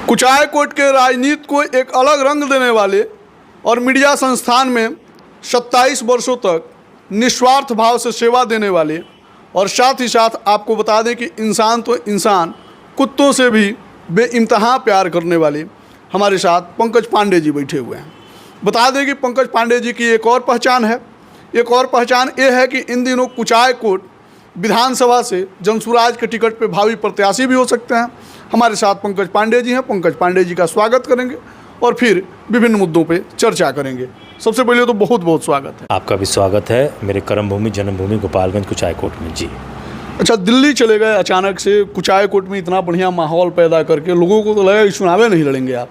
कुचाय coat के राजनीति को एक अलग रंग देने वाले और मीडिया संस्थान में 27 वर्षों तक निस्वार्थ भाव से सेवा देने वाले और साथ ही साथ आपको बता दें कि इंसान तो इंसान, कुत्तों से भी बेइंतहा प्यार करने वाले हमारे साथ पंकज पांडे जी बैठे हुए हैं। बता दें कि पंकज पांडे जी की एक और पहचान है। एक और पहचान ये है कि इन दिनों कुचाय कोट विधानसभा से जनसुराज के टिकट पे भावी प्रत्याशी भी हो सकते हैं। हमारे साथ पंकज पांडे जी हैं। पंकज पांडे जी का स्वागत करेंगे और फिर विभिन्न मुद्दों पे चर्चा करेंगे। सबसे पहले तो बहुत बहुत स्वागत है। आपका भी स्वागत है मेरे कर्मभूमि जन्मभूमि गोपालगंज कुचाय कोट में। जी अच्छा, दिल्ली चले गए अचानक से, कुचाय कोट में इतना बढ़िया माहौल पैदा करके लोगों को तो लगा कि चुनाव नहीं लड़ेंगे आप।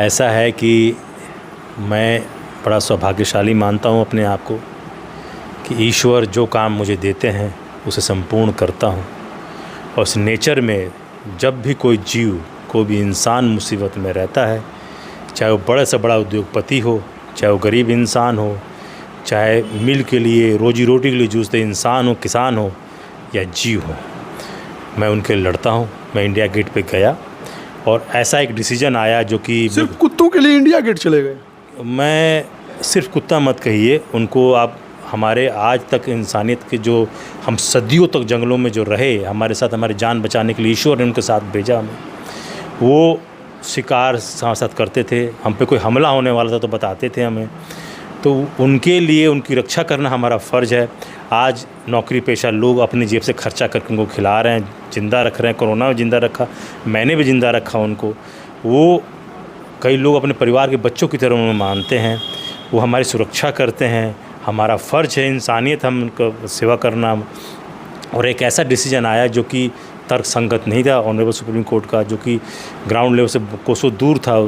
ऐसा है कि मैं बड़ा सौभाग्यशाली मानता हूँ अपने आप को कि ईश्वर जो काम मुझे देते हैं उसे संपूर्ण करता हूँ। और उस नेचर में जब भी कोई जीव, कोई भी इंसान मुसीबत में रहता है, चाहे वो बड़े से बड़ा उद्योगपति हो, चाहे वो गरीब इंसान हो, चाहे मिल के लिए रोजी रोटी के लिए जूझते इंसान हो, किसान हो या जीव हो, मैं उनके लड़ता हूँ। मैं इंडिया गेट पे गया और ऐसा एक डिसीजन आया जो कि सिर्फ कुत्तों के लिए इंडिया गेट चले गए। मैं सिर्फ कुत्ता मत कहिए, उनको आप हमारे आज तक इंसानियत के जो हम सदियों तक जंगलों में जो रहे, हमारे साथ हमारी जान बचाने के लिए ईश्वर ने उनके साथ भेजा हमें। वो शिकार साथ करते थे, हम पे कोई हमला होने वाला था तो बताते थे हमें। तो उनके लिए उनकी रक्षा करना हमारा फ़र्ज़ है। आज नौकरी पेशा लोग अपनी जेब से खर्चा करके उनको खिला रहे हैं, ज़िंदा रख रहे हैं। कोरोना में ज़िंदा रखा, मैंने भी ज़िंदा रखा उनको। वो कई लोग अपने परिवार के बच्चों की तरह उन्हें मानते हैं। वो हमारी सुरक्षा करते हैं। हमारा फ़र्ज़ है इंसानियत, हम उनका सेवा करना। और एक ऐसा डिसीजन आया जो कि तर्क संगत नहीं था ऑनरेबल सुप्रीम कोर्ट का, जो कि ग्राउंड लेवल से कोसों दूर था।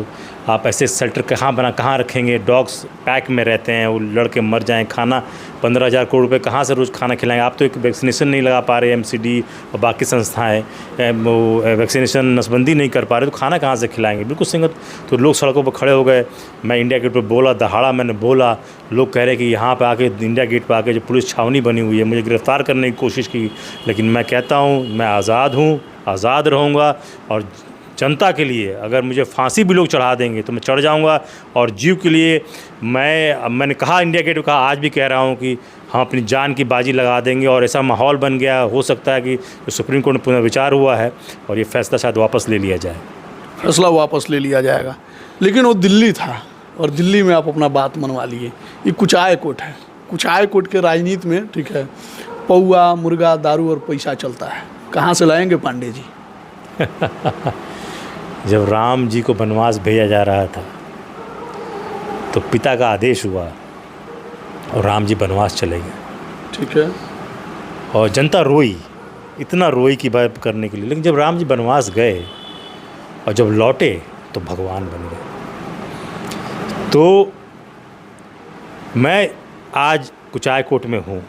आप ऐसे शेल्टर कहाँ रखेंगे? डॉग्स पैक में रहते हैं, वो लड़के मर जाएं। खाना 15,000 करोड़ रुपए कहाँ से रोज़ खाना खिलाएंगे? आप तो एक वैक्सीनेशन नहीं लगा पा रहे, एमसीडी और बाकी संस्थाएं वो वैक्सीनेशन नसबंदी नहीं कर पा रहे, तो खाना कहाँ से खिलाएंगे? बिल्कुल संगत। तो लोग सड़कों पर खड़े हो गए। मैं इंडिया गेट पर बोला, दहाड़ा मैंने बोला। लोग कह रहे कि यहाँ पर आके, इंडिया गेट पर आके जो पुलिस छावनी बनी हुई है, मुझे गिरफ़्तार करने की कोशिश की। लेकिन मैं कहता हूँ मैं आज़ाद हूँ, आज़ाद रहूँगा। और जनता के लिए अगर मुझे फांसी भी लोग चढ़ा देंगे तो मैं चढ़ जाऊंगा। और जीव के लिए मैंने कहा, इंडिया गेट कहा, आज भी कह रहा हूं कि हम अपनी जान की बाजी लगा देंगे। और ऐसा माहौल बन गया, हो सकता है कि सुप्रीम कोर्ट में पुनर्विचार हुआ है और ये फैसला शायद वापस ले लिया जाए। फैसला वापस ले लिया जाएगा। लेकिन वो दिल्ली था और दिल्ली में आप अपना बात मनवा लिए। ये कुचाय कोट है। कुचाय कोट के राजनीति में, ठीक है, पौआ, मुर्गा, दारू और पैसा चलता है। कहाँ से लाएंगे पांडे जी? जब राम जी को वनवास भेजा जा रहा था तो पिता का आदेश हुआ और राम जी वनवास चले गए, ठीक है। और जनता रोई, इतना रोई कि बात करने के लिए। लेकिन जब राम जी वनवास गए और जब लौटे तो भगवान बन गए। तो मैं आज कुचाय कोट में हूँ,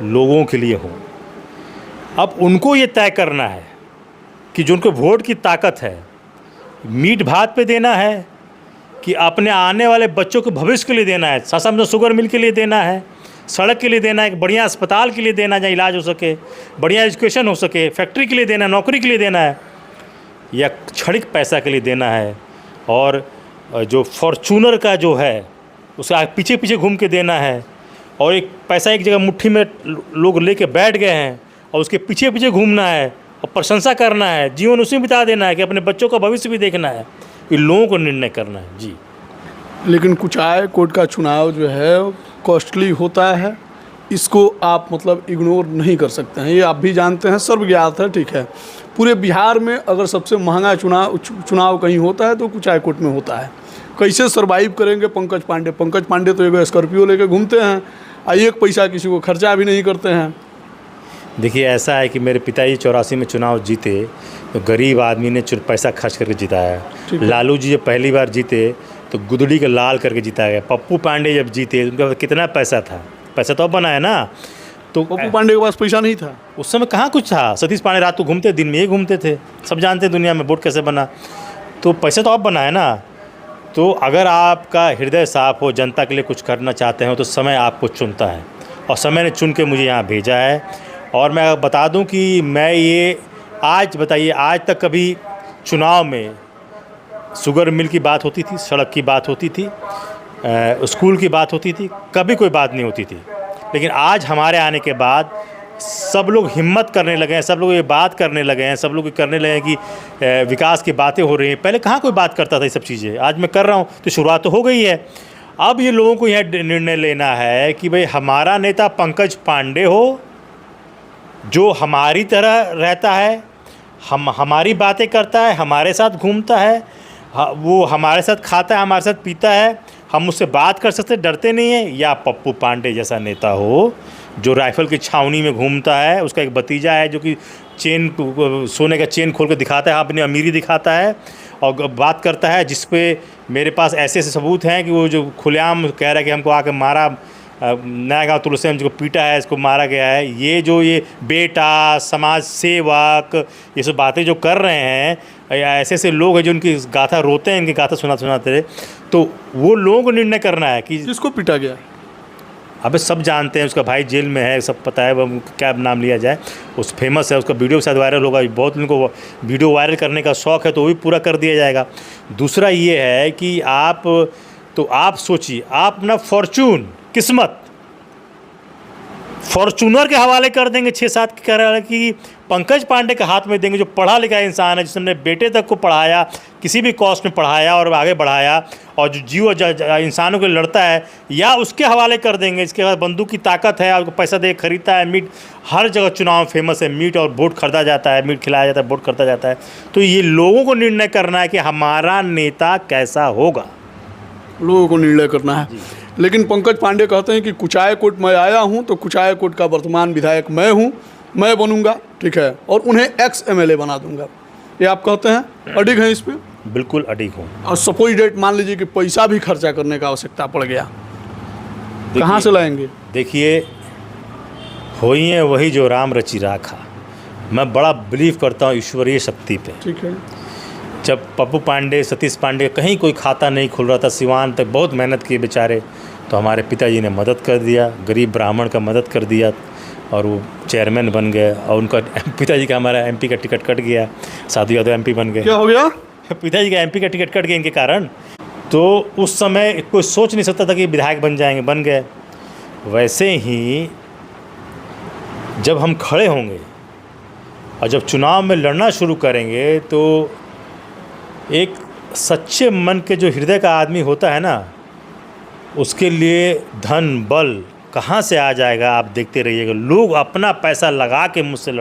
लोगों के लिए हूँ। अब उनको ये तय करना है कि जो उनको वोट की ताकत है, मीट भात पे देना है कि अपने आने वाले बच्चों के भविष्य के लिए देना है, सासाराम में शुगर मिल के लिए देना है, सड़क के लिए देना है, बढ़िया अस्पताल के लिए देना है जहाँ इलाज हो सके, बढ़िया एजुकेशन हो सके, फैक्ट्री के लिए देना है, नौकरी के लिए देना है, या क्षणिक पैसा के लिए देना है। और जो फॉर्चूनर का जो है उसका पीछे पीछे घूम के देना है। और एक पैसा एक जगह मुट्ठी में लोग लेके बैठ गए हैं और उसके पीछे पीछे घूमना है और प्रशंसा करना है, जीवन उसी में बिता देना है कि अपने बच्चों का भविष्य भी देखना है। ये लोगों को निर्णय करना है जी। लेकिन कुचाय कोट का चुनाव जो है कॉस्टली होता है, इसको आप मतलब इग्नोर नहीं कर सकते हैं। ये आप भी जानते हैं, सर्वज्ञात है, ठीक है। पूरे बिहार में अगर सबसे महंगा चुनाव कहीं होता है तो कुचाय कोट में होता है। कैसे सर्वाइव करेंगे पंकज पांडे? पंकज पांडे तो एक स्कॉर्पियो लेके घूमते हैं और एक पैसा किसी को खर्चा भी नहीं करते हैं। देखिए, ऐसा है कि मेरे पिताजी 84 में चुनाव जीते तो गरीब आदमी ने पैसा खर्च करके जिताया। लालू जी जब पहली बार जीते तो गुदड़ी का लाल करके जिताया गया। पप्पू पांडे जब जीते उनके पास कितना पैसा था? पैसा तो अब बना है ना। तो पप्पू पांडे के पास पैसा नहीं था उस समय, कहाँ कुछ था। सतीश पांडे रात को घूमते, दिन में ही घूमते थे। सब जानते हैं दुनिया में वोट कैसे बना। तो पैसा तो अब बना है ना। तो अगर आपका हृदय साफ हो, जनता के लिए कुछ करना चाहते हो, तो समय आपको चुनता है और समय ने चुन के मुझे यहाँ भेजा है। और मैं बता दूं कि मैं ये आज बताइए, आज तक कभी चुनाव में शुगर मिल की बात होती थी, सड़क की बात होती थी, स्कूल की बात होती थी, कभी कोई बात नहीं होती थी। लेकिन आज हमारे आने के बाद सब लोग हिम्मत करने लगे हैं, सब लोग ये बात करने लगे हैं, सब लोग ये करने लगे हैं कि विकास की बातें हो रही हैं। पहले कहाँ कोई बात करता था ये सब चीज़ें, आज मैं कर रहा हूँ तो शुरुआत तो हो गई है। अब ये लोगों को यह निर्णय लेना है कि भाई हमारा नेता पंकज पांडे हो, जो हमारी तरह रहता है, हमारी बातें करता है, हमारे साथ घूमता है, वो हमारे साथ खाता है, हमारे साथ पीता है, हम उससे बात कर सकते, डरते नहीं हैं। या पप्पू पांडे जैसा नेता हो जो राइफल की छावनी में घूमता है, उसका एक भतीजा है जो कि सोने का चेन खोल कर दिखाता है, अपनी अमीरी दिखाता है और बात करता है, जिस पे मेरे पास ऐसे ऐसे सबूत हैं कि वो जो खुलेआम कह रहा है कि हमको आके मारा, नया गाँव तुलसी में जिसको पीटा है, इसको मारा गया है। ये जो ये बेटा, समाज सेवक, ये सब बातें जो कर रहे हैं, ऐसे ऐसे लोग हैं जो उनकी गाथा रोते हैं, इनकी गाथा सुनाते, तो वो लोगों को निर्णय करना है कि किसको पीटा गया। अबे सब जानते हैं, उसका भाई जेल में है, सब पता है, वो क्या नाम लिया जाए, उस फेमस है, उसका वीडियो शायद वायरल होगा, बहुत लोगों को वीडियो वायरल करने का शौक़ है तो वो भी पूरा कर दिया जाएगा। दूसरा ये है कि आप सोचिए, आप अपना फॉर्चून, किस्मत फॉर्चूनर के हवाले कर देंगे, 6-7 के कह रहा है कि पंकज पांडे के हाथ में देंगे, जो पढ़ा लिखा इंसान है, जिसने बेटे तक को पढ़ाया, किसी भी कॉस्ट में पढ़ाया और आगे बढ़ाया, और जो जीव इंसानों के लिए लड़ता है, या उसके हवाले कर देंगे। इसके बाद बंदूक की ताकत है, आपको पैसा दे खरीदता है, मीट हर जगह चुनाव फेमस है, मीट और वोट खरीदा जाता है, मीट खिलाया जाता है, वोट खरीदा जाता है। तो ये लोगों को निर्णय करना है कि हमारा नेता कैसा होगा, लोगों को निर्णय करना है। लेकिन पंकज पांडे कहते हैं कि कुचायकोट मैं आया हूं तो कुचायकोट का वर्तमान विधायक मैं हूं, मैं बनूंगा, ठीक है, और उन्हें एक्स एमएलए बना दूंगा। ये आप कहते हैं, अडिग हैं इस पे? बिल्कुल अडिग हूँ। और सपोज डेट मान लीजिए कि पैसा भी खर्चा करने का आवश्यकता पड़ गया, कहाँ से लाएंगे? देखिए, होई है वही जो राम रचि राखा। मैं बड़ा बिलीव करता हूँ ईश्वरीय शक्ति पे। ठीक है। जब पप्पू पांडे, सतीश पांडे कहीं कोई खाता नहीं खुल रहा था, सिवान तक बहुत मेहनत की बेचारे, तो हमारे पिताजी ने मदद कर दिया, गरीब ब्राह्मण का मदद कर दिया और वो चेयरमैन बन गए। और उनका पिताजी का, हमारा एमपी का टिकट कट गया, साधु यादव एमपी बन गए। क्या हो गया? पिताजी का एमपी का टिकट कट गया इनके कारण। तो उस समय कोई सोच नहीं सकता था कि विधायक बन जाएंगे, बन गए। वैसे ही जब हम खड़े होंगे और जब चुनाव में लड़ना शुरू करेंगे, तो एक सच्चे मन के जो हृदय का आदमी होता है ना, उसके लिए धन बल कहाँ से आ जाएगा, आप देखते रहिएगा। लोग अपना पैसा लगा के मुझसे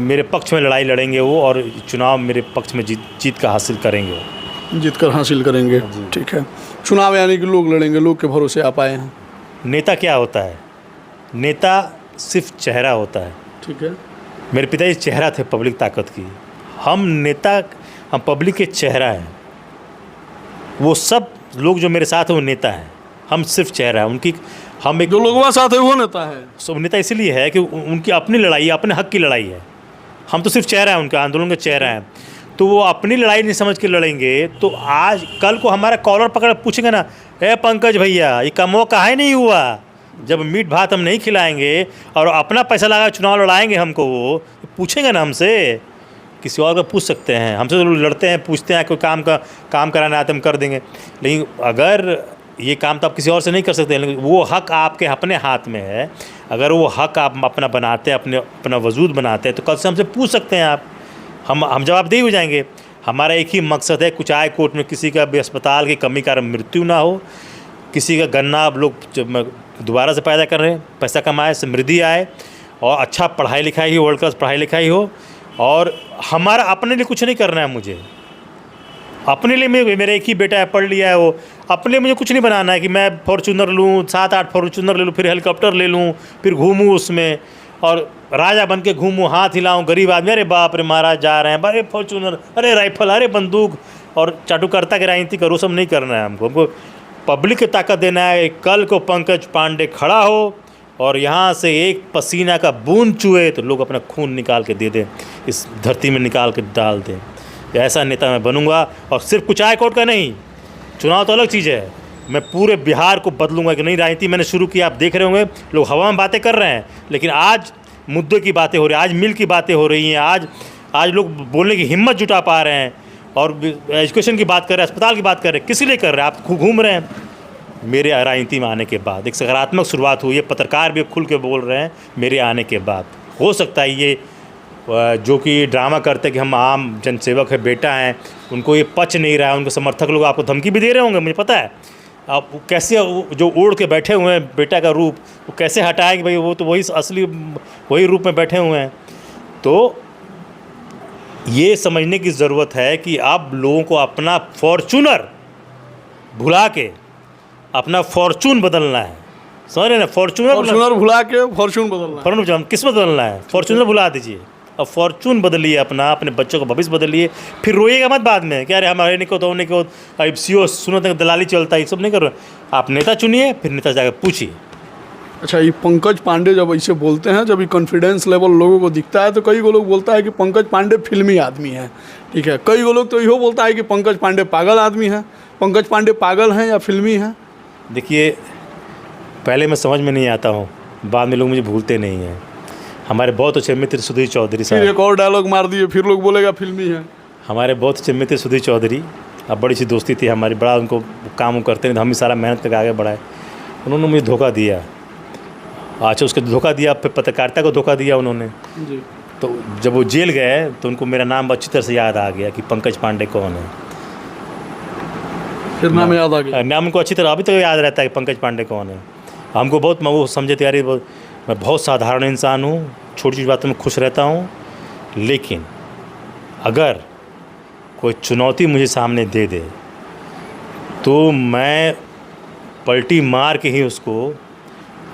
मेरे पक्ष में लड़ाई लड़ेंगे वो, और चुनाव मेरे पक्ष में जीत का हासिल करेंगे वो, जीत कर हासिल करेंगे। ठीक है। चुनाव यानी कि लोग लड़ेंगे, लोग के भरोसे आप आए हैं। नेता क्या होता है? नेता सिर्फ चेहरा होता है। ठीक है। मेरे पिताजी चेहरा थे पब्लिक ताकत की, हम नेता, हम पब्लिक के चेहरा हैं। वो सब लोग जो मेरे साथ हैं वो नेता हैं, हम सिर्फ चेहरा है उनकी। हम एक जो लोगों के साथ है वो नेता है। सब नेता इसलिए है कि उनकी अपनी लड़ाई है, अपने हक की लड़ाई है। हम तो सिर्फ चेहरा है, उनका आंदोलन का चेहरा है। तो वो अपनी लड़ाई नहीं समझ के लड़ेंगे, तो आज कल को हमारा कॉलर पकड़ पूछेंगे ना, ए पंकज भैया ये कमो काहे नहीं हुआ? जब मीट भात हम नहीं खिलाएंगे और अपना पैसा लगा चुनाव लड़ाएंगे हमको, वो पूछेंगे ना हमसे। किसी और का पूछ सकते हैं, हमसे तो लड़ते हैं, पूछते हैं, कोई काम कराना आता हम कर देंगे। लेकिन अगर ये काम तो आप किसी और से नहीं कर सकते, लेकिन वो हक आपके अपने हाथ में है। अगर वो हक आप अपना बनाते हैं, अपना वजूद बनाते हैं, तो कल से हमसे पूछ सकते हैं आप, हम जवाबदेही हो जाएंगे। हमारा एक ही मकसद है, कुचायकोट में किसी का भी अस्पताल की कमी कारण मृत्यु ना हो, किसी का गन्ना आप लोग दोबारा से पैदा कर रहे हैं, पैसा कमाए, समृद्धि आए, और अच्छा पढ़ाई लिखाई हो, वर्ल्ड क्लास पढ़ाई लिखाई हो। और हमारा अपने लिए कुछ नहीं करना है मुझे, अपने लिए मेरा एक ही बेटा है, पढ़ लिया है वो, अपने लिए मुझे कुछ नहीं बनाना है कि मैं फॉर्चूनर लूँ, 7-8 फॉर्चूनर ले लूँ, फिर हेलीकॉप्टर ले लूँ, फिर घूमूँ उसमें और राजा बन के घूमूँ, हाथ हिलाऊँ, गरीब आदमी, अरे बाप रे महाराज जा रहे हैं, अरे फॉर्चूनर, अरे राइफल, अरे बंदूक, और चाटुकर्ता की राजनीति करो, सब नहीं करना है हमको पब्लिक की ताकत देना है। कल को पंकज पांडे खड़ा हो और यहाँ से एक पसीना का बूंद चुए तो लोग अपना खून निकाल के दे दें, इस धरती में निकाल के डाल दें। ऐसा नेता मैं बनूंगा, और सिर्फ कुचायकोट का नहीं, चुनाव तो अलग चीज़ है, मैं पूरे बिहार को बदलूंगा। कि नई राजनीति मैंने शुरू की, आप देख रहे होंगे लोग हवा में बातें कर रहे हैं, लेकिन आज मुद्दे की बातें हो रही हैं, आज मिल की बातें हो रही हैं, आज आज लोग बोलने की हिम्मत जुटा पा रहे हैं और एजुकेशन की बात कर रहे हैं, अस्पताल की बात कर रहे हैं, किस लिए कर रहे हैं? आप घूम रहे हैं। मेरे राजनीति में आने के बाद एक सकारात्मक शुरुआत हुई है, पत्रकार भी खुल के बोल रहे हैं मेरे आने के बाद। हो सकता है ये जो कि ड्रामा करते हैं कि हम आम जनसेवक है, बेटा हैं, उनको ये पच नहीं रहा है, उनके समर्थक लोग आपको धमकी भी दे रहे होंगे, मुझे पता है। आप कैसे जो ओढ़ के बैठे हुए हैं बेटा का रूप, वो कैसे हटाएंगे भाई? वो तो वही असली वही रूप में बैठे हुए हैं। तो ये समझने की ज़रूरत है कि अब लोगों को अपना फॉर्चूनर भुला के अपना फॉर्चून बदलना है। समझ रहे ना? फॉर्चूनर भुला के फॉर्चून बदलना है। किस्मत बदलना है, फॉर्चूनर भुला दीजिए। अब फॉर्चून बदलिए अपना, अपने बच्चों का भविष्य बदलिए। फिर रोइएगा मत बाद में कि अरे हमारे नहीं को तो उन्हें को अब सीओ सुनो तक दलाली चलता है, ये सब नहीं कर रहे। आप नेता चुनिए, फिर नेता जाकर पूछिए। अच्छा, ये पंकज पांडे जब ऐसे बोलते हैं, जब ये कॉन्फिडेंस लेवल लोगों को दिखता है, तो कई लोग बोलता है कि पंकज पांडे फिल्मी आदमी है, ठीक है। कई लोग तो इहो बोलता है कि पंकज पांडे पागल आदमी है। पंकज पांडे पागल हैं या फिल्मी हैं? देखिए, पहले मैं समझ में नहीं आता हूँ, बाद में लोग मुझे भूलते नहीं हैं। हमारे बहुत अच्छे मित्र सुधीर चौधरी साहब, फिर एक और डायलॉग मार दिए, फिर लोग बोलेगा फिल्मी है। हमारे बहुत अच्छे मित्र सुधीर चौधरी, अब बड़ी सी दोस्ती थी हमारी, बड़ा उनको काम करते हैं, हम ही सारा मेहनत करके आगे बढ़ाए। उन्होंने मुझे धोखा दिया। अच्छा, उसको धोखा दिया, फिर पत्रकारिता को धोखा दिया उन्होंने जी। तो जब वो जेल गए तो उनको मेरा नाम अच्छी तरह से याद आ गया कि पंकज पांडे कौन है। फिर नाम याद आ गया। नाम उनको अच्छी तरह अभी तक याद रहता है कि पंकज पांडे कौन है। हमको बहुत वो समझे थे, यार मैं बहुत साधारण इंसान हूँ, छोटी छोटी बातों में खुश रहता हूँ, लेकिन अगर कोई चुनौती मुझे सामने दे दे तो मैं पलटी मार के ही उसको,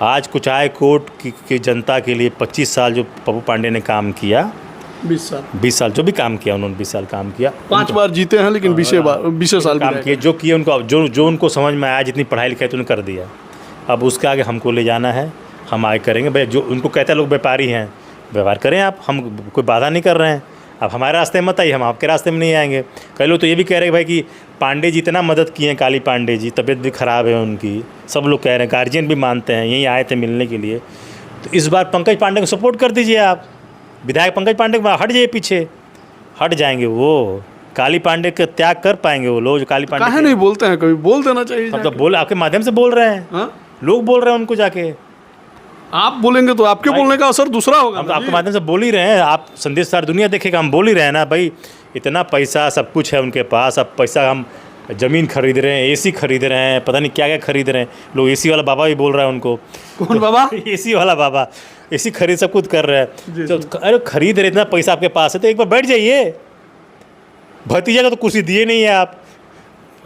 आज कुछ आय कोट की जनता के लिए 25 साल जो पप्पू पांडे ने काम किया, 20 साल जो भी काम किया उन्होंने, 20 साल काम किया, 5 बार जीते हैं, लेकिन 20 साल काम किए, जो किए उनको जो उनको समझ में आया, जितनी पढ़ाई लिखाई तो उन्होंने कर दिया। अब उसके आगे हमको ले जाना है, हम आगे करेंगे भाई। जो उनको कहते हैं लोग व्यापारी हैं, व्यापार करें आप, हम कोई बाधा नहीं कर रहे हैं। अब हमारे रास्ते में मत आइए, हम आपके रास्ते में नहीं आएंगे। कई लोग तो ये भी कह रहे हैं भाई कि पांडे जी इतना मदद किए हैं, काली पांडे जी, तबीयत भी ख़राब है उनकी, सब लोग कह रहे हैं, गार्जियन भी मानते हैं, यहीं आए थे मिलने के लिए। तो इस बार पंकज पांडे को सपोर्ट कर दीजिए आप, विधायक पंकज पांडे को हट जाइए, पीछे हट जाएंगे वो। काली पांडे का त्याग कर पाएंगे वो लोग जो काली पांडे काहे नहीं बोलते हैं, कभी बोल देना चाहिए। हम तो बोल, आपके माध्यम से बोल रहे हैं। हाँ? लोग बोल रहे हैं उनको जाके। आप बोलेंगे तो आपके बोलने का असर दूसरा होगा। हम तो आपके माध्यम से बोल ही रहे हैं, आप संदेश सारी दुनिया देखेगा, हम बोल ही रहे हैं ना भाई। इतना पैसा सब कुछ है उनके पास, अब पैसा हम ज़मीन खरीद रहे हैं, एसी खरीद रहे हैं, पता नहीं क्या क्या खरीद रहे हैं लोग। एसी वाला बाबा भी बोल रहा है उनको। कौन बाबा? एसी वाला बाबा, एसी खरीद सब कुछ कर रहे हैं। तो अरे खरीद रहे, इतना पैसा आपके पास है तो एक बार बैठ जाइए। भतीजा का तो कुर्सी दिए नहीं है आप,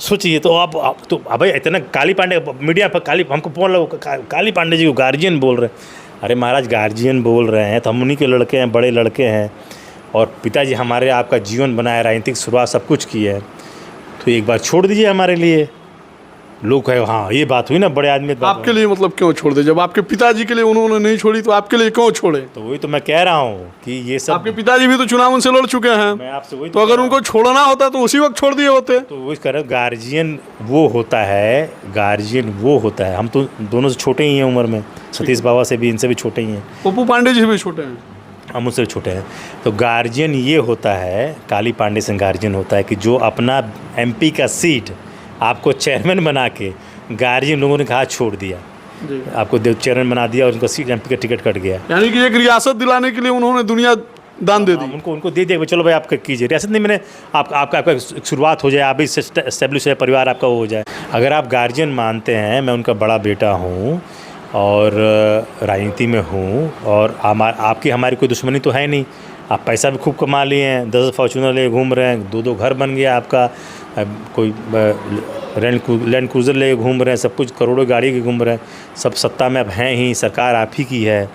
सोचिए। तो आप तो भाई इतना काली पांडे मीडिया पर हमको बोल रहे, काली पांडे जी को गार्जियन बोल रहे हैं। अरे महाराज, गार्जियन बोल रहे हैं तो हम उन्हीं के लड़के हैं, बड़े लड़के हैं, और पिताजी हमारे आपका जीवन बनाया, राजनीतिक शुरुआत सब कुछ की है, तो एक बार छोड़ दीजिए हमारे लिए। लोग कहे हाँ ये बात हुई ना, बड़े आदमी। आपके लिए मतलब क्यों छोड़ दे? जब आपके पिताजी के लिए उन्होंने नहीं छोड़ी तो आपके लिए क्यों छोड़े? तो वही तो मैं कह रहा हूँ कि ये सब, आपके पिताजी भी तो चुनाव उनसे लड़ चुके हैं। मैं आपसे वही तो अगर उनको छोड़ना होता तो उसी वक्त छोड़ दिए होते। तो वही कह रहा हूँ, गार्जियन वो होता है, गार्जियन वो होता है। हम तो दोनों से छोटे ही हैं उम्र में, सतीश बाबा से भी, इनसे भी छोटे ही हैं, पप्पू पांडे जी से भी छोटे हैं, हम उससे छोटे हैं। तो गार्जियन ये होता है, काली पांडे से गार्जियन होता है कि जो अपना एमपी का सीट आपको चेयरमैन बना के, गार्जियन लोगों ने कहा छोड़ दिया, आपको चेयरमैन बना दिया और उनका सीट एमपी का टिकट कट गया। यानी कि एक रियासत दिलाने के लिए उन्होंने दुनिया दान दे दी। उनको दे दिया, चलो भाई आपका कीजिए रियासत। नहीं, मैंने आपका शुरुआत हो जाए, आप भी एस्टेब्लिश है, परिवार आपका वो हो जाए। अगर आप गार्जियन मानते हैं, मैं उनका बड़ा बेटा हूँ और राजनीति में हूँ, और आपकी हमारी कोई दुश्मनी तो है नहीं। आप पैसा भी खूब कमा लिए हैं, 10 फॉर्चूनर ले घूम रहे हैं, 2 घर बन गया आपका, कोई लैंड क्रूज़र ले घूम रहे हैं, सब कुछ करोड़ों गाड़ी के घूम रहे हैं, सब सत्ता में अब हैं ही, सरकार आप ही की है,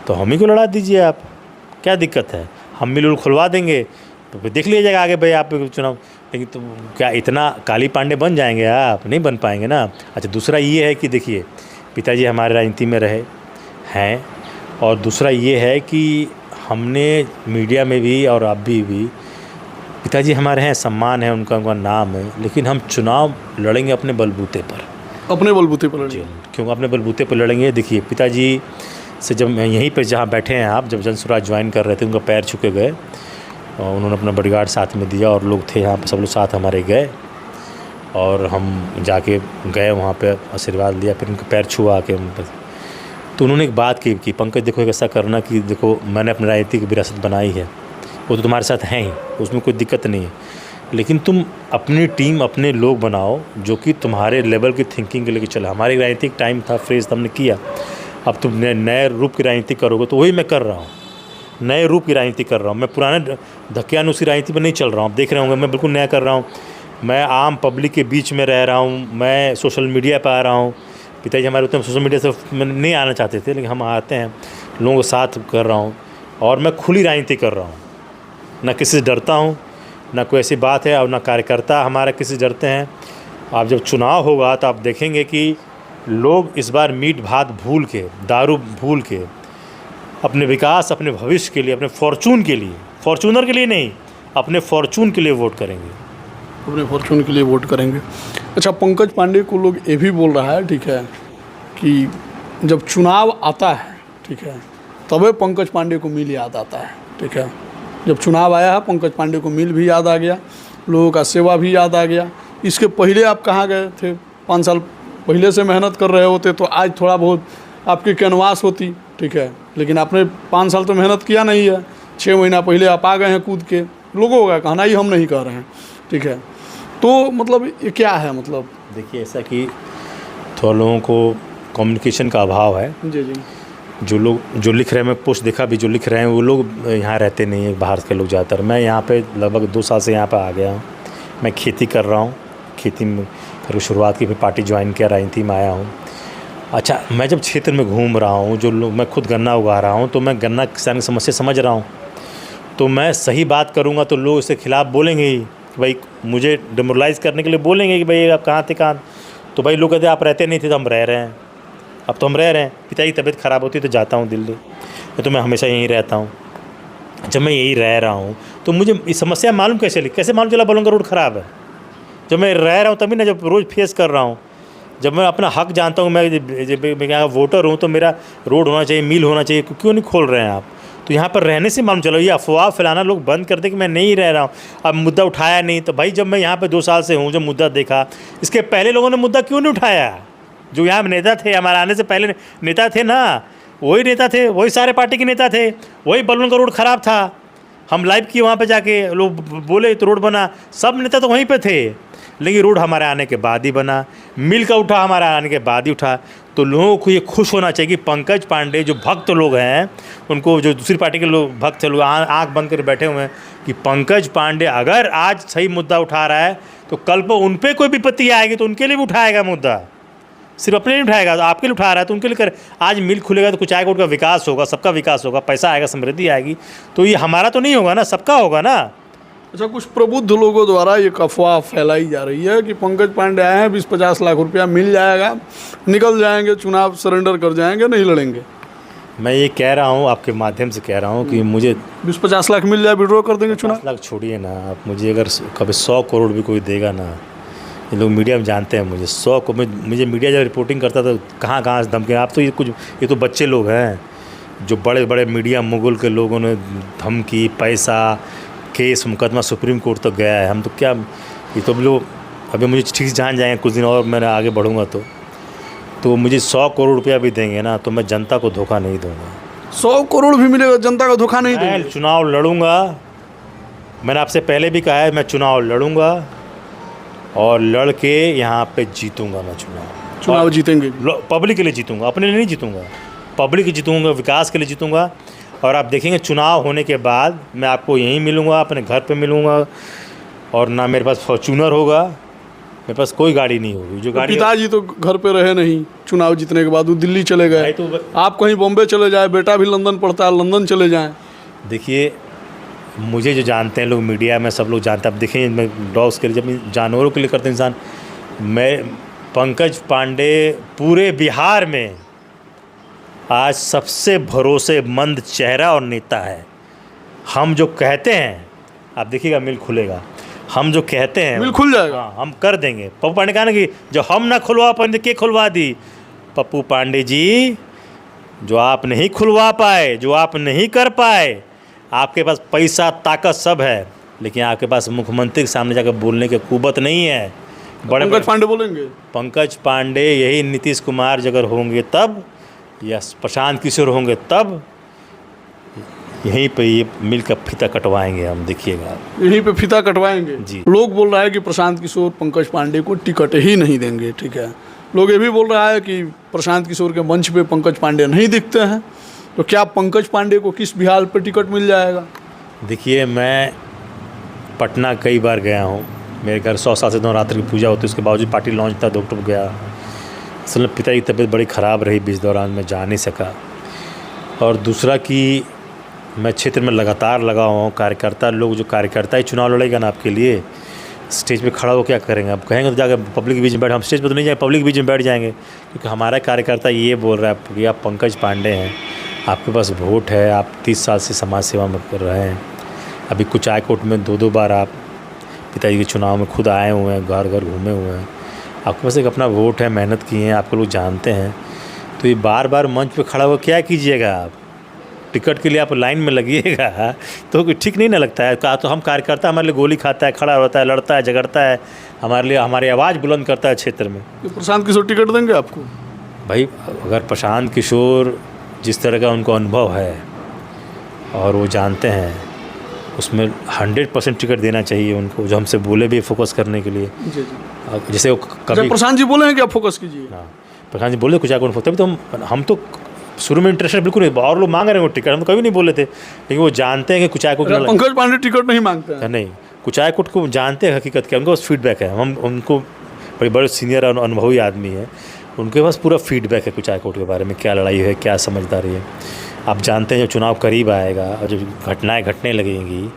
तो हम ही को लड़ा दीजिए आप, क्या दिक्कत है? हम मिलजुल खुलवा देंगे, तो फिर देख लीजिएगा आगे भाई आप चुनाव। लेकिन तो क्या इतना काली पांडे बन जाएंगे आप? नहीं बन पाएंगे ना। अच्छा, दूसरा ये है कि देखिए, पिताजी हमारे राजनीति में रहे हैं, और दूसरा ये है कि हमने मीडिया में भी और आप भी पिताजी हमारे हैं, सम्मान है उनका नाम है, लेकिन हम चुनाव लड़ेंगे अपने बलबूते पर। अपने बलबूते पर लड़ेंगे? क्यों अपने बलबूते पर लड़ेंगे? देखिए, पिताजी से जब यहीं पे जहाँ बैठे हैं आप, जब जनसुराज ज्वाइन कर रहे थे, उनका पैर छू के गए, और उन्होंने अपना बॉडीगार्ड साथ में दिया और लोग थे यहाँ पे, सब लोग साथ हमारे गए और हम जाके गए वहाँ पे, आशीर्वाद लिया, फिर उनके पैर छुआ के उन पर। तो उन्होंने एक बात की कि पंकज देखो, एक ऐसा करना कि देखो मैंने अपनी राजनीतिक विरासत बनाई है, वो तो तुम्हारे साथ हैं ही, उसमें कोई दिक्कत नहीं है, लेकिन तुम अपनी टीम, अपने लोग बनाओ जो कि तुम्हारे लेवल की थिंकिंग के लेके चले। हमारे राजनीतिक टाइम था, फ्रेज हमने किया, अब तुम नए रूप की राजनीति करोगे, तो वही मैं कर रहा हूँ, नए रूप की राजनीति कर रहा हूँ। मैं पुराने धक्यानुसी राजनीति पर नहीं चल रहा हूँ, आप देख रहे होंगे मैं बिल्कुल नया कर रहा हूँ। मैं आम पब्लिक के बीच में रह रहा हूँ, मैं सोशल मीडिया पर आ रहा हूँ। पिताजी हमारे उतने सोशल मीडिया से नहीं आना चाहते थे, लेकिन हम आते हैं, लोगों के साथ कर रहा हूँ और मैं खुली राजनीति कर रहा हूँ, ना किसी से डरता हूँ, ना कोई ऐसी बात है, और ना कार्यकर्ता हमारा किसी से डरते हैं। आप जब चुनाव होगा तो आप देखेंगे कि लोग इस बार मीट भात भूल के, दारू भूल के, अपने विकास, अपने भविष्य के लिए, अपने फॉर्चून के लिए, फॉर्चूनर के लिए नहीं, अपने फॉर्चून के लिए वोट करेंगे, अपने फॉर्चून के लिए वोट करेंगे। अच्छा, पंकज पांडे को लोग ये भी बोल रहा है, ठीक है, कि जब चुनाव आता है, ठीक है, तबे पंकज पांडे को मिल याद आता है, ठीक है। जब चुनाव आया है, पंकज पांडे को मिल भी याद आ गया, लोगों का सेवा भी याद आ गया। इसके पहले आप कहाँ गए थे? 5 साल पहले से मेहनत कर रहे होते तो आज थोड़ा बहुत आपकी कैनवास होती, ठीक है, लेकिन आपने 5 साल तो मेहनत किया नहीं है। 6 महीना पहले आप आ गए हैं कूद के, लोगों का कहना ही हम नहीं कह रहे हैं, ठीक है। तो मतलब ये क्या है? मतलब देखिए, ऐसा कि थोड़ा लोगों को कम्युनिकेशन का अभाव है। जी जी। जो लोग जो लिख रहे हैं, मैं पोस्ट देखा भी, जो लिख रहे हैं वो लोग यहाँ रहते नहीं हैं, बाहर के लोग ज़्यादातर। मैं यहाँ पे लगभग 2 साल से यहाँ पे आ गया हूँ। मैं खेती कर रहा हूँ, खेती में फिर शुरुआत की, फिर पार्टी ज्वाइन किया, राजनीति में आया हूँ। अच्छा, मैं जब क्षेत्र में घूम रहा हूँ, जो लोग, मैं खुद गन्ना उगा रहा हूँ, तो मैं गन्ना किसान की समस्या समझ रहा हूँ। तो मैं सही बात करूँगा तो लोग इसके खिलाफ़ बोलेंगे ही कि भाई, मुझे डिमोरलाइज़ करने के लिए बोलेंगे कि भाई आप कहाँ थे, कहाँ। तो भाई लोग कहते आप रहते नहीं थे, तो हम रह रहे हैं, अब तो हम रह रहे हैं। पिताजी की तबीयत ख़राब होती है तो जाता हूँ दिल्ली, तो मैं हमेशा यहीं रहता हूँ। जब मैं यहीं रह रहा हूँ तो मुझे इस समस्या मालूम कैसे मालूम चला बोलूँगा रोड ख़राब है? जब मैं रह रहा हूँ तभी ना, जब रोज़ फेस कर रहा हूँ, जब मैं अपना हक जानता हूँ, मैं यहाँ वोटर हूँ, तो मेरा रोड होना चाहिए, मिल होना चाहिए, क्यों नहीं खोल रहे हैं आप? तो यहाँ पर रहने से मालूम चलो, ये अफवाह फैलाना लोग बंद कर दे कि मैं नहीं रह रहा हूँ। अब मुद्दा उठाया नहीं, तो भाई जब मैं यहाँ पे 2 साल से हूँ, जब मुद्दा देखा, इसके पहले लोगों ने मुद्दा क्यों नहीं उठाया? जो यहाँ नेता थे, हमारे आने से पहले नेता थे ना, वही नेता थे, वही सारे पार्टी के नेता थे, वही बलून का रोड ख़राब था, हम लाइव किए वहाँ पे जाके, लोग बोले तो रोड बना, सब नेता तो वहीं पे थे। लेकिन रोड हमारे आने के बाद ही बना, मिल का उठा हमारे आने के बाद ही उठा। तो लोगों को ये खुश होना चाहिए कि पंकज पांडे जो भक्त लोग हैं, उनको जो दूसरी पार्टी के लोग भक्त लोग आँख बंद कर बैठे हुए हैं कि पंकज पांडे अगर आज सही मुद्दा उठा रहा है तो कल को उन पर कोई विपत्ति आएगी तो उनके लिए भी उठाएगा मुद्दा, सिर्फ अपने नहीं उठाएगा। तो आपके लिए उठा रहा है तो उनके लिए कर। आज मिल खुलेगा तो कुछ आएगा, उनका विकास होगा, सबका विकास होगा, पैसा आएगा, समृद्धि आएगी। तो ये हमारा तो नहीं होगा ना, सबका होगा ना। अच्छा, कुछ प्रबुद्ध लोगों द्वारा एक अफवाह फैलाई जा रही है कि पंकज पांडे आए हैं, 20-50 लाख रुपया मिल जाएगा, निकल जाएंगे, चुनाव सरेंडर कर जाएंगे, नहीं लड़ेंगे। मैं ये कह रहा हूँ, आपके माध्यम से कह रहा हूँ कि मुझे 20-50 लाख मिल जाए, विड्रॉ कर देंगे चुनाव। 50 लाख छोड़िए ना आप, मुझे अगर कभी 100 करोड़ भी कोई देगा ना, ये लोग मीडिया में जानते हैं मुझे, 100 को मुझे मीडिया जब रिपोर्टिंग करता था कहाँ कहाँ से धमकी। आप तो ये तो बच्चे लोग हैं, जो बड़े बड़े मीडिया मुगल के लोगों ने धमकी, पैसा, केस, मुकदमा सुप्रीम कोर्ट तक गया है। हम तो क्या, ये तो लोग अभी मुझे ठीक से जान जाएंगे कुछ दिन और, मैं आगे बढ़ूँगा तो मुझे 100 करोड़ रुपया भी देंगे ना, तो मैं जनता को धोखा नहीं दूँगा। 100 करोड़ भी मिलेगा, जनता का धोखा नहीं देंगे। मैं चुनाव लड़ूँगा, मैंने आपसे पहले भी कहा है, मैं चुनाव लड़ूँगा और लड़ के यहाँ पे जीतूँगा। मैं चुनाव जीतेंगे, पब्लिक के लिए जीतूँगा, अपने लिए नहीं जीतूँगा, पब्लिक के जीतूँगा, विकास के लिए जीतूँगा। और आप देखेंगे चुनाव होने के बाद मैं आपको यहीं मिलूँगा, अपने घर पे मिलूँगा, और ना मेरे पास फॉर्चूनर होगा, मेरे पास कोई गाड़ी नहीं होगी। जो गाड़ी, पिताजी तो घर पे रहे नहीं, चुनाव जीतने के बाद वो दिल्ली चले गए, तो आप कहीं बॉम्बे चले जाए, बेटा भी लंदन पढ़ता है, लंदन चले जाएँ। देखिए, मुझे जो जानते हैं लोग, मीडिया में सब लोग जानते हैं। अब देखिए, मैं डॉग्स के लिए, जब जानवरों के लिए करते इंसान, मैं पंकज पांडे पूरे बिहार में आज सबसे भरोसेमंद चेहरा और नेता है। हम जो कहते हैं, आप देखिएगा मिल खुलेगा, हम जो कहते हैं मिल खुल जाएगा, हाँ, हम कर देंगे। पप्पू पांडे कहा ना कि जो हम ना खुलवा पाए के खुलवा दी। पप्पू पांडे जी, जो आप नहीं खुलवा पाए, जो आप नहीं कर पाए, आपके पास पैसा ताकत सब है, लेकिन आपके पास मुख्यमंत्री के सामने जाकर बोलने की कुवत नहीं है। बड़े पंकज पांडे बोलेंगे? पंकज पांडे यही नीतीश कुमार अगर होंगे तब, या प्रशांत किशोर होंगे तब, यहीं पे ये मिल का फीता कटवाएंगे हम, देखिएगा। यहीं पे फीता कटवाएंगे जी। लोग बोल रहा है कि प्रशांत किशोर पंकज पांडे को टिकट ही नहीं देंगे, ठीक है। लोग ये भी बोल रहा है कि प्रशांत किशोर के मंच पे पंकज पांडे नहीं दिखते हैं, तो क्या पंकज पांडे को किस बिहार पे टिकट मिल जाएगा? देखिए, मैं पटना कई बार गया हूँ, मेरे घर 100 साल से नवरात्रि की पूजा होती है, उसके बावजूद पार्टी लॉन्च था, डॉक्टर गया। असल में पिता की तबीयत बड़ी ख़राब रही, बीच दौरान में जा नहीं सका। और दूसरा कि मैं क्षेत्र में लगातार लगा हुआ हूँ, कार्यकर्ता लोग, जो कार्यकर्ता ही चुनाव लड़ेगा ना आपके लिए, स्टेज पे खड़ा हो क्या करेंगे? अब कहेंगे तो जाकर पब्लिक के बीच में बैठ, हम स्टेज पे तो नहीं जाएंगे, पब्लिक के बीच में बैठ जाएंगे, क्योंकि हमारा कार्यकर्ता ये बोल रहा है कि आप पंकज पांडे हैं, आपके पास वोट है, आप 30 साल से समाज सेवा में कर रहे हैं, अभी कुचायकोट में 2-2 बार आप पिताजी के चुनाव में खुद आए हुए हैं, घर घर घूमे हुए हैं, आपके पास एक अपना वोट है, मेहनत की है, आपको लोग जानते हैं, तो ये बार बार मंच पे खड़ा हुआ क्या कीजिएगा? आप टिकट के लिए आप लाइन में लगिएगा तो ठीक नहीं ना लगता है। कहा तो हम कार्यकर्ता, हमारे लिए गोली खाता है, खड़ा होता है, लड़ता है, झगड़ता है, हमारे लिए हमारी आवाज़ बुलंद करता है क्षेत्र में। तो प्रशांत किशोर टिकट देंगे आपको? भाई, अगर प्रशांत किशोर जिस तरह का उनको अनुभव है और वो जानते हैं, उसमें 100% टिकट देना चाहिए उनको, जो हमसे बोले भी फोकस करने के लिए। जी। जैसे वो कभी प्रशांत जी बोले हैं कि आप फोकस कीजिए। हाँ, प्रशांत जी बोले कुछ आगे तभी तो हम तो शुरू में इंटरेस्टेड बिल्कुल नहीं, और लोग मांग रहे हैं वो टिकट, हम तो कभी नहीं बोले थे, लेकिन वो जानते हैं कि कुचायकोट पंकज पांडे टिकट नहीं मांगते हैं। नहीं, कुचायकोट को जानते हैं हकीकत क्या, उनके पास फीडबैक है। हम उनको बड़े सीनियर और अनुभवी आदमी है, उनके पास पूरा फीडबैक है कुचायकोट के बारे में, क्या लड़ाई है, क्या समझदारी है। आप जानते हैं जब चुनाव करीब आएगा और जब घटनाएँ घटने लगेंगी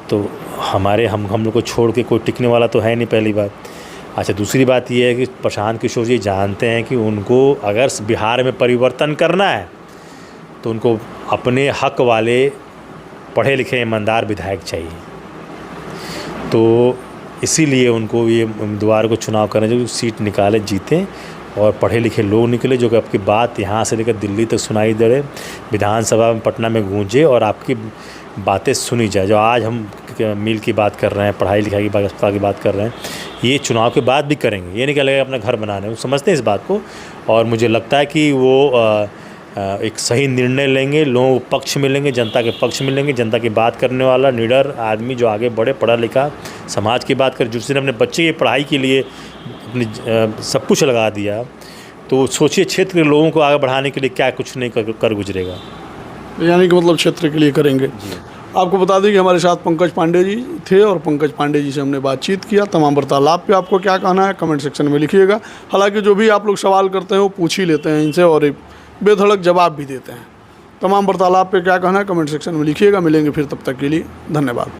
तो हम लोग को छोड़ के कोई टिकने वाला तो है नहीं, पहली बात। अच्छा, दूसरी बात ये है कि प्रशांत किशोर जी जानते हैं कि उनको अगर बिहार में परिवर्तन करना है तो उनको अपने हक वाले पढ़े लिखे ईमानदार विधायक चाहिए, तो इसीलिए उनको ये उम्मीदवार को चुनाव करने जो सीट निकाले, जीतें, और पढ़े लिखे लोग निकले, जो कि आपकी बात यहाँ से लेकर दिल्ली तक सुनाई दे रहे, विधानसभा में पटना में गूंजे और आपकी बातें सुनी जाए। जो आज हम मील की बात कर रहे हैं, पढ़ाई लिखाई की बात, अस्पताल की बात कर रहे हैं, ये चुनाव के बाद भी करेंगे। ये नहीं क्या लगेगा अपना घर बनाने, वो समझते हैं इस बात को, और मुझे लगता है कि वो एक सही निर्णय लेंगे, लोगों को पक्ष मिलेंगे, जनता के पक्ष मिलेंगे, जनता की बात करने वाला निडर आदमी जो आगे बढ़े, पढ़ा लिखा, समाज की बात कर, जिसने अपने बच्चे की पढ़ाई के लिए अपनी सब कुछ लगा दिया, तो सोचिए क्षेत्र के लोगों को आगे बढ़ाने के लिए क्या कुछ नहीं कर गुजरेगा। यानी कि मतलब क्षेत्र के लिए करेंगे। आपको बता दें कि हमारे साथ पंकज पांडे जी थे और पंकज पांडे जी से हमने बातचीत किया। तमाम वार्तालाप पे आपको क्या कहना है कमेंट सेक्शन में लिखिएगा। हालांकि जो भी आप लोग सवाल करते हैं वो पूछ ही लेते हैं इनसे और बेधड़क जवाब भी देते हैं। तमाम वार्तालाप पे क्या कहना है कमेंट सेक्शन में लिखिएगा। मिलेंगे फिर, तब तक के लिए धन्यवाद।